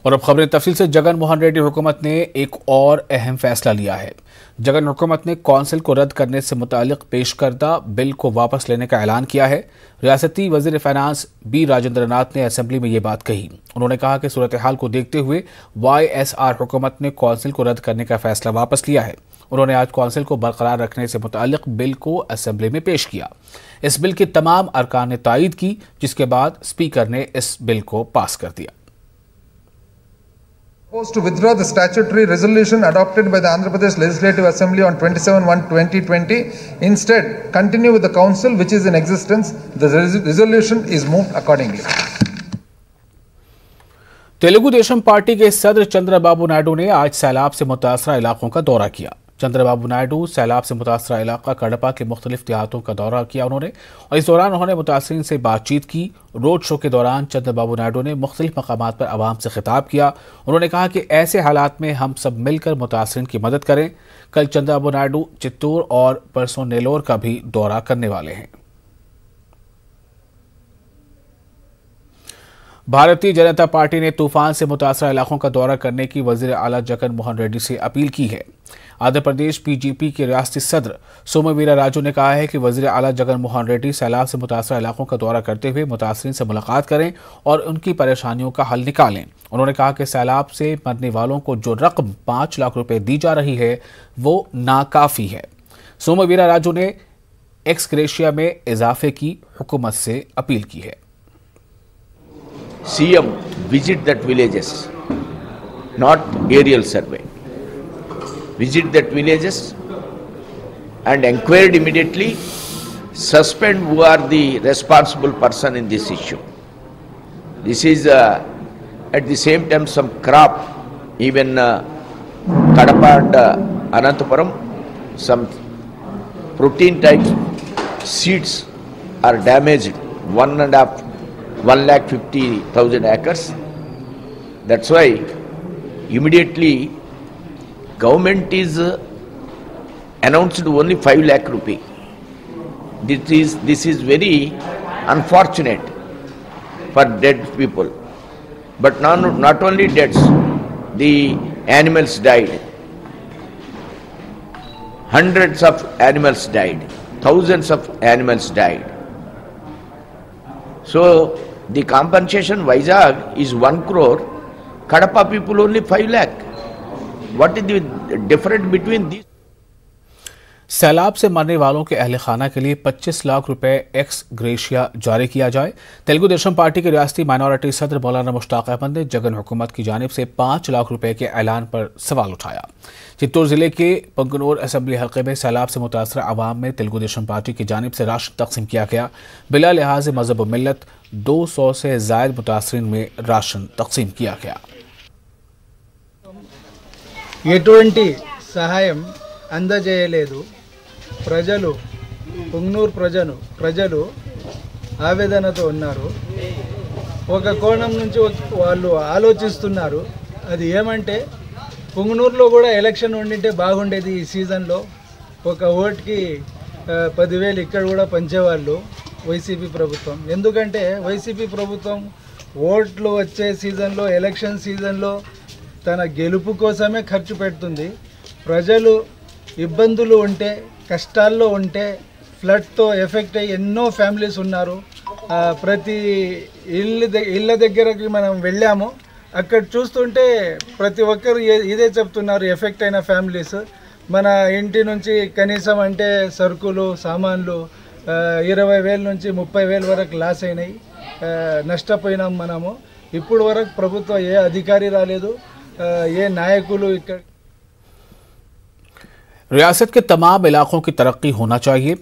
और अब खबरें तफसील से। जगन मोहन रेड्डी हुकूमत ने एक और अहम फैसला लिया है। जगन हुकूमत ने कौंसिल को रद्द करने से मुतालिक पेश करदा बिल को वापस लेने का ऐलान किया है। रियासती वजीर फाइनेंस बी राजेंद्र नाथ ने असेंबली में ये बात कही। उन्होंने कहा कि सूरत हाल को देखते हुए YSR हुकूमत ने कौंसिल को रद्द करने का फैसला वापस लिया है। उन्होंने आज कौंसिल को बरकरार रखने से मुतालिक बिल को असेंबली में पेश किया। इस बिल की तमाम अरकान ने तायद की, जिसके बाद स्पीकर ने इस बिल को पास कर दिया। To withdraw the statutory resolution adopted by the Andhra Pradesh Legislative Assembly on 27/1/2020. Instead, continue with the council which is in existence. The resolution is moved accordingly. Telugu Desam party के सदर चंद्रबाबू नायडू ने आज सैलाब से मुतासरा इलाकों का दौरा किया। चंद्रबाबू नायडू सैलाब से मुतासरा इलाका कडपा के मुख्तलिफ देहातों का दौरा किया उन्होंने, और इस दौरान उन्होंने मुतासरीन से बातचीत की। रोड शो के दौरान चंद्रबाबू नायडू ने मुख्तलिफ मकामात पर आवाम से खिताब किया। उन्होंने कहा कि ऐसे हालात में हम सब मिलकर मुतासरीन की मदद करें। कल चंद्रबाबू नायडू चित्तूर और परसों नेलोर का भी दौरा करने वाले हैं। भारतीय जनता पार्टी ने तूफान से मुतासरा इलाकों का दौरा करने की वजीर आला जगन मोहन रेड्डी से अपील की है। आंध्र प्रदेश PGP के रियासती सदर सोमवीरा राजू ने कहा है कि वजीर आला जगन मोहन रेड्डी सैलाब से मुतासरा इलाकों का दौरा करते हुए मुतासरीन से मुलाकात करें और उनकी परेशानियों का हल निकालें। उन्होंने कहा कि सैलाब से मरने वालों को जो रकम 5 लाख रुपए दी जा रही है वो नाकाफी है। सोमवीरा राजू ने एक्स ग्रेशिया में इजाफे की हुकूमत से अपील की है। CM visit that villages, not aerial survey. Visit that villages and inquire immediately, suspend who are the responsible person in this issue. This is at the same time some crop, even Kadapa and Anantapuram, some protein type seeds are damaged, 1,50,000 acres. That's why immediately government is announced only 5 lakh rupee. This is very unfortunate for dead people. But not only deaths, the animals died. Hundreds of animals died. Thousands of animals died. So the compensation Vizag is 1 crore, Kadapa people only 5 lakh. What is the difference between these? सैलाब से मरने वालों के अहल खाना के लिए 25 लाख रुपए एक्स ग्रेशिया जारी किया जाए। तेलुगु देशम पार्टी के रियासती माइनॉरिटी सदर मौलाना मुश्ताक अहमद ने जगन हुकूमत की जानिब से 5 लाख रुपए के ऐलान पर सवाल उठाया। चित्तूर जिले के पंगनूर असेंबली हल्के में सैलाब से मुतासर आवाम में तेलुगु देशम पार्टी की जानिब से राशन तकसीम किया गया। बिला लिहाज मजहब मिल्लत 200 से जायद मुतासरीन में राशन तकसीम किया गया। ఎటువంటి సహాయం అందజేయలేదు। ప్రజలు పుంగనూరు ప్రజలు ఆవేదనతో ఉన్నారు। ఒక కోణం నుంచి వాళ్ళు ఆలోచిస్తున్నారు, అది ఏమంటే పుంగనూరులో కూడా ఎలక్షన్ ఉండింటే బాగుండేది ఈ సీజన్లో। ఒక ఓట్కి 10,000 ఇక్కడ కూడా పంచేవాళ్ళు వైసీపీ ప్రభుత్వం। ఎందుకంటే వైసీపీ ప్రభుత్వం ఓట్లు వచ్చే సీజన్లో, ఎలక్షన్ సీజన్లో తన గెలుపు కోసమే ఖర్చు పెడుతుంది। ప్రజలు ఇబ్బందులు ఉంటే, కష్టాల్లో ఉంటే, ఫ్లడ్తో ఎఫెక్ట్ అయ్యి ఎన్నో ఫ్యామిలీస్ ఉన్నారు। ప్రతి ఇళ్ళ దగ్గరకి మనం వెళ్ళాము, అక్కడ చూస్తుంటే ప్రతి ఒక్కరు ఇదే చెప్తున్నారు, ఎఫెక్ట్ అయిన ఫ్యామిలీస్। మన ఇంటి నుంచి కనీసం అంటే సరుకులు సామాన్లు 20,000 నుంచి 30,000 వరకు లాస్ అయినాయి, నష్టపోయినాం మనము। ఇప్పుడు వరకు ప్రభుత్వం ఏ అధికారి రాలేదు, ये नायकुलू। रियासत के तमाम इलाकों की तरक्की होना चाहिए।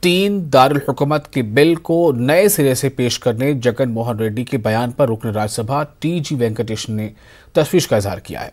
3 दारुल हुकूमत के बिल को नए सिरे से पेश करने जगन मोहन रेड्डी के बयान पर रुकन राज्यसभा TG वेंकटेश ने तशवीश का इजहार किया है।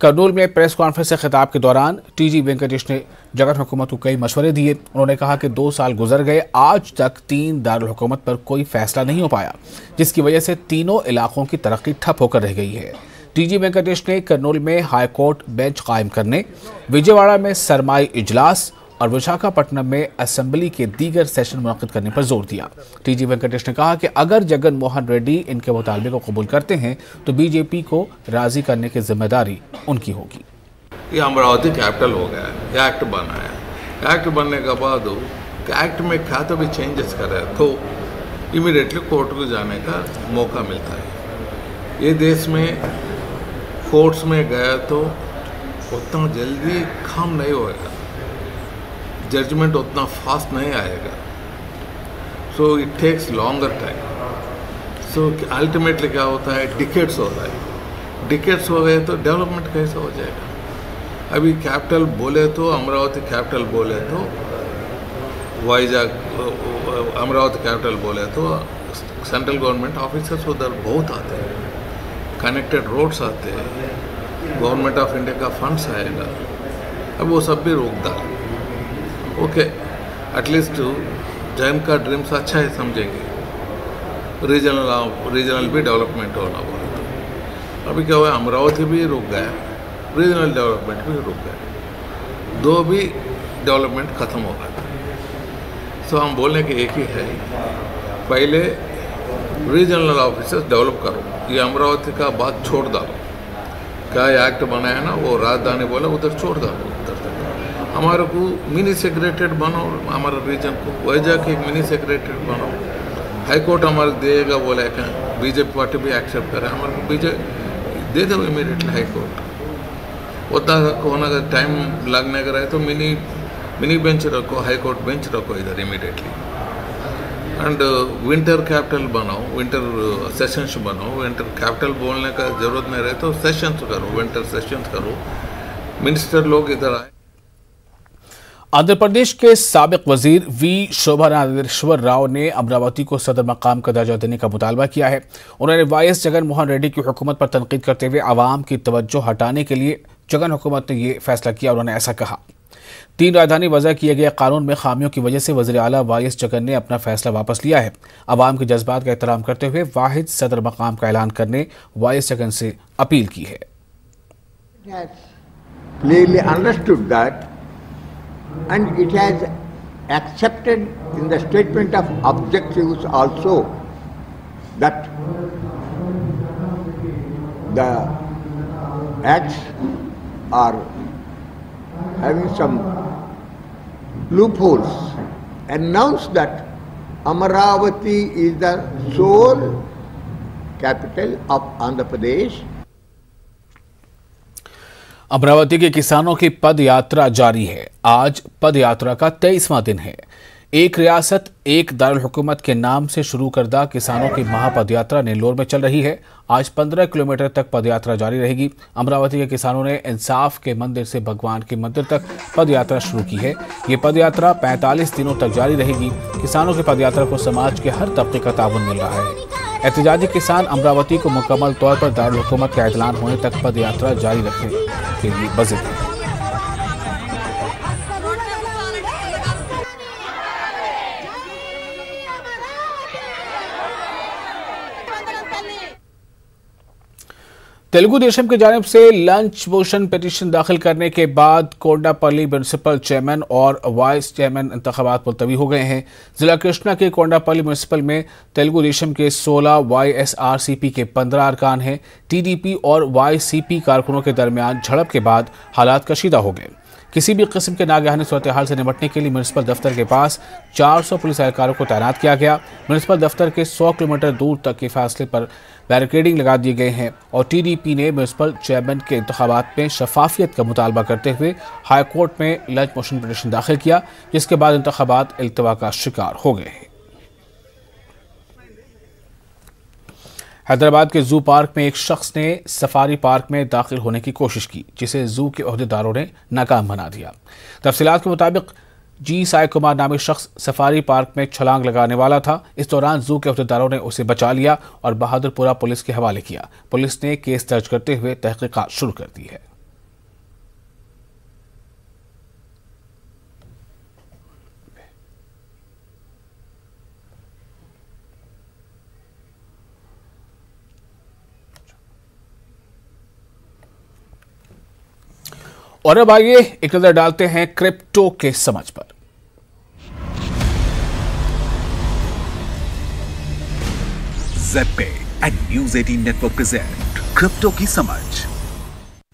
करनूल में प्रेस कॉन्फ्रेंस से खिताब के दौरान TG वेंकटेश ने जगन हुकूमत को कई मशवरे दिए। उन्होंने कहा कि 2 साल गुजर गए, आज तक 3 दारुल हुकूमत पर कोई फैसला नहीं हो पाया, जिसकी वजह से तीनों इलाकों की तरक्की ठप होकर रह गई है। TG वेंकटेश ने करनूल में हाईकोर्ट बेंच कायम करने, विजयवाड़ा में सरमाई इजलास और विशाखापट्टनम में असेंबली के दीगर सेशन मुनक्किद करने पर जोर दिया। टीजी वेंकटेश ने कहा कि अगर जगन मोहन रेड्डी इनके मुतालबे को कबूल करते हैं तो बीजेपी को राजी करने की जिम्मेदारी उनकी होगी। ये अमरावती कैपिटल हो गया है, एक्ट बना है। एक्ट बनने के बाद एक्ट में क्या तो भी चेंजेस करे तो इमीडिएटली कोर्ट को जाने का मौका मिलता है। ये देश में कोर्ट्स में गया तो उतना जल्दी काम नहीं होएगा, जजमेंट उतना फास्ट नहीं आएगा, so it takes longer time. So ultimately क्या होता है, डिकेड्स होता है। डिकेड्स हो गए तो डेवलपमेंट कैसे हो जाएगा। अभी कैपिटल बोले तो अमरावती कैपिटल बोले तो वाइजाग, अमरावती कैपिटल बोले तो सेंट्रल गवर्नमेंट ऑफिसर्स उधर बहुत आते हैं, कनेक्टेड रोड्स आते हैं, गवर्नमेंट ऑफ इंडिया का फंड्स आएगा। अब वो सब भी रोक डाल। ओके, एटलीस्ट जैन का ड्रीम्स अच्छा है समझेंगे, रीजनल भी डेवलपमेंट होना बोले तो। अभी क्या हुआ, अमरावती भी रुक गया, रीजनल डेवलपमेंट भी रुक गया, दो भी डेवलपमेंट खत्म हो गया। सो हम बोलने के एक ही है, पहले रीजनल ऑफिसर्स डेवलप करो, ये अमरावती का बात छोड़ डालो। क्या एक्ट बनाया ना, वो राजधानी बोला उधर छोड़ डालो। उधर हमारे को मिनी सेक्रेटरीट बनाओ, हमारे रीजन को वैजाग एक मिनी सेक्रेटरीट बनाओ। हाई कोर्ट हमारे देगा बोला क्या, बीजेपी पार्टी भी एक्सेप्ट करे, हमारे को बीजेपी दे दो इमीडिएटली हाई कोर्ट। उतना होने का टाइम लगने का रहे तो मिनी बेंच रखो, हाई कोर्ट बेंच रखो इधर इमीडिएटली। एंड विंटर कैपिटल बनाओ, विंटर सेशंस बनाओ। विंटर कैपिटल बोलने का जरूरत नहीं रहे तो सेशंस करो, विंटर सेशंस करो, मिनिस्टर लोग इधर आए। आंध्र प्रदेश के साबिक वजीर वी शोभा नागेश्वर राव ने अमरावती को सदर मकाम का दर्जा देने का मुतालबा किया है। उन्होंने वाईएस जगन मोहन रेड्डी की हुकूमत पर तनकीद करते हुए आवाम की तवज्जो हटाने के लिए जगन हुकूमत ने यह फैसला किया। उन्होंने ऐसा कहा, 3 राजधानी वजह किए गए कानून में खामियों की वजह से वज़ीर आला वाईएस जगन ने अपना फैसला वापस लिया है। आवाम के जज्बात का एहतराम करते हुए वाहिद सदर मकाम का ऐलान करने वाईएस जगन से अपील की है। And it has accepted in the statement of objectives also that the acts are having some loopholes. Announced that Amaravati is the sole capital of Andhra Pradesh. Amravati के किसानों की पद यात्रा जारी है। आज पद यात्रा का 23वां दिन है। एक रियासत एक दारुल हुकूमत के नाम से शुरू करदा किसानों की महापद यात्रा नेल्लोर में चल रही है। आज 15 किलोमीटर तक पद यात्रा जारी रहेगी। अमरावती के किसानों ने इंसाफ के मंदिर से भगवान के मंदिर तक पद यात्रा शुरू की है। ये पद यात्रा 45 दिनों तक जारी रहेगी। किसानों की पद यात्रा को समाज के हर तबके का ताउन मिल रहा है। एहतजाजी किसान अमरावती को मुकम्मल तौर पर दारुल हुकूमत का ऐलान होने तक पद यात्रा जारी रखने के लिए बज़िद है। तेलुगु देशम की जानिब से लंच मोशन पिटीशन दाखिल करने के बाद कोंडापल्ली म्यूनिसिपल चेयरमैन और वाइस चेयरमैन इंतखाबात मुलतवी हो गए हैं। जिला कृष्णा के कोंडापल्ली म्यूनिसिपल में तेलुगु देशम के 16, वाईएसआरसीपी के 15 अरकान हैं। टीडीपी और वाईसीपी कारकुनों के दरमियान झड़प के बाद हालात कशीदा हो गए। किसी भी किस्म के नागहानी सूरत हाल से निपटने के लिए म्यूनिसिपल दफ्तर के पास 400 पुलिस एहलकारों को तैनात किया गया। म्यूनिसिपल दफ्तर के 100 किलोमीटर दूर तक के फासले पर बैरिकेडिंग लगा दिए गए हैं और टीडीपी ने म्यूनिसिपल चेयरमैन के इंतखाबात में शफाफियत का मुतालबा करते हुए हाई कोर्ट में लंच मोशन पिटीशन दाखिल किया, जिसके बाद इंतखाबात इल्तवा का शिकार हो गए हैं। हैदराबाद के जू पार्क में एक शख्स ने सफारी पार्क में दाखिल होने की कोशिश की, जिसे जू के ओहदेदारों ने नाकाम बना दिया। तफसीलात के मुताबिक जी साई कुमार नामी शख्स सफारी पार्क में छलांग लगाने वाला था। इस दौरान जू के ओहदेदारों ने उसे बचा लिया और बहादुरपुरा पुलिस के हवाले किया। पुलिस ने केस दर्ज करते हुए तहकीकात शुरू कर दी है। और अब आइए एक नजर डालते हैं क्रिप्टो के समझ पर। ZebPay and News 18 network present crypto की समझ।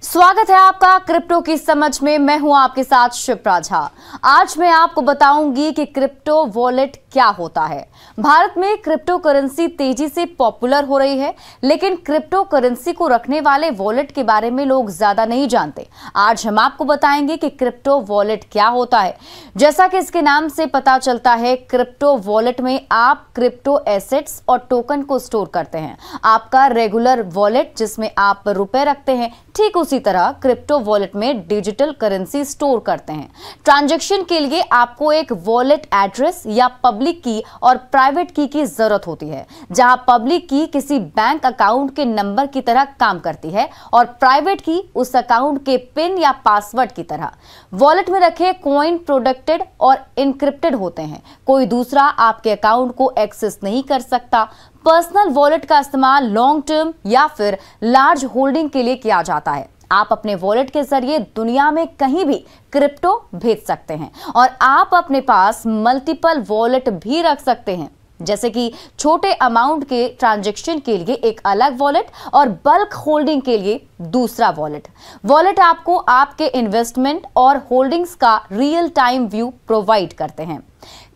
स्वागत है आपका क्रिप्टो की समझ में। मैं हूं आपके साथ शिप्रा झा। आज मैं आपको बताऊंगी कि क्रिप्टो वॉलेट क्या होता है। भारत में क्रिप्टो करेंसी तेजी से पॉपुलर हो रही है, लेकिन क्रिप्टो करेंसी को रखने वाले वॉलेट के बारे में लोग ज्यादा नहीं जानते। आज हम आपको बताएंगे कि क्रिप्टो वॉलेट क्या होता है। जैसा कि इसके नाम से पता चलता है, क्रिप्टो वॉलेट में आप क्रिप्टो एसेट्स और टोकन को स्टोर करते हैं। आपका रेगुलर वॉलेट जिसमें आप रुपए रखते हैं, ठीक उसी तरह क्रिप्टो वॉलेट में डिजिटल करेंसी स्टोर करते हैं। ट्रांजैक्शन के लिए आपको एक वॉलेट एड्रेस या पब्लिक की और प्राइवेट की जरूरत होती है, जहां पब्लिक की किसी बैंक अकाउंट के नंबर की तरह काम करती है और प्राइवेट की उस अकाउंट के पिन या पासवर्ड की तरह। वॉलेट में रखे कॉइन प्रोटेक्टेड और इनक्रिप्टेड होते हैं। कोई दूसरा आपके अकाउंट को एक्सेस नहीं कर सकता। पर्सनल वॉलेट का इस्तेमाल लॉन्ग टर्म या फिर लार्ज होल्डिंग के लिए किया जाता है। आप अपने वॉलेट के जरिए दुनिया में कहीं भी क्रिप्टो भेज सकते हैं और आप अपने पास मल्टीपल वॉलेट भी रख सकते हैं, जैसे कि छोटे अमाउंट के ट्रांजैक्शन के लिए एक अलग वॉलेट और बल्क होल्डिंग के लिए दूसरा वॉलेट। वॉलेट आपको आपके इन्वेस्टमेंट और होल्डिंग्स का रियल टाइम व्यू प्रोवाइड करते हैं।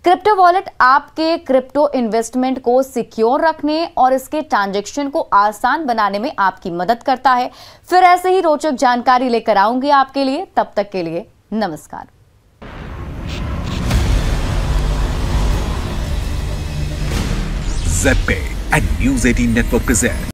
क्रिप्टो वॉलेट आपके क्रिप्टो इन्वेस्टमेंट को सिक्योर रखने और इसके ट्रांजैक्शन को आसान बनाने में आपकी मदद करता है। फिर ऐसे ही रोचक जानकारी लेकर आऊंगी आपके लिए। तब तक के लिए नमस्कार। ज़ेड-पे एंड न्यूज़ 18 नेटवर्क प्रेजेंट